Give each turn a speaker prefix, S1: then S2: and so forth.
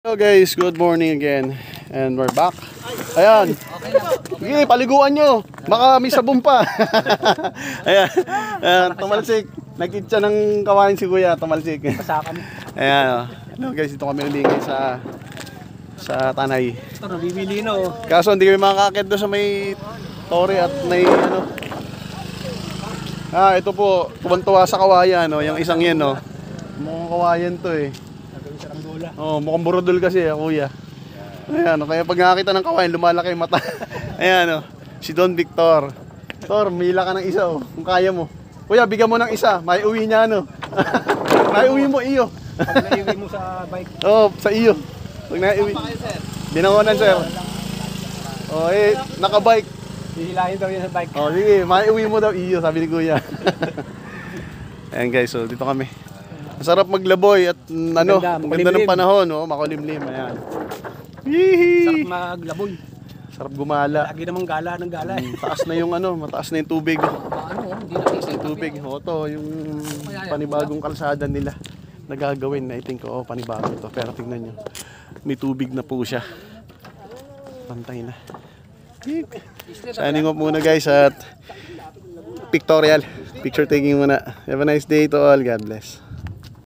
S1: Hello guys, good morning again. And we're back. Ayan. Sige, paliguan nyo. Baka may sabon pa. Ayan. Ayan, tumalsik. Nagkitsa ng kawain si Kuya, tumalsik.
S2: Pasakan.
S1: Ayan. Hello guys, dito kami ulingay sa Tanay.
S2: Ito, nabibili na oh.
S1: Kaso hindi kami makakakit doon sa may Torre at may ano. Ito po, tuwan-tuwa sa kawayan, no? Yung isang yan, no? Mukhang kawayan to eh. Mukhang burodol kasi, Kuya. Ayan, kaya pag nakakita ng kawayan, lumalaki yung mata. Ayan, si Don Victor. Tor, mila ka ng isa, kung kaya mo. Kuya, bigyan mo ng isa, may uwi niya, ano. May uwi mo, iyo.
S2: Pag naiuwi mo sa bike.
S1: Sa iyo. Pag naiuwi. Binangonan, sir. Nakabike.
S2: Hihilahin daw yan sa bike.
S1: Sige, may uwi mo daw, iyo, sabi ni Kuya. Ayan guys, so dito kami. Masarap maglaboy at ganda ng panahon, makulimlim. Ayan.
S2: Sarap maglaboy.
S1: Sarap gumala.
S2: Lagi namang gala ng gala.
S1: Taas na yung mataas na yung tubig.
S2: Hindi na
S1: Yung tubig. To, yung panibagong kalsada nila na gagawin. I think, panibago to. Pero tingnan nyo, may tubig na po siya. Pantay na. Signing off muna guys at pictorial. Picture taking muna. Have a nice day to all. God bless.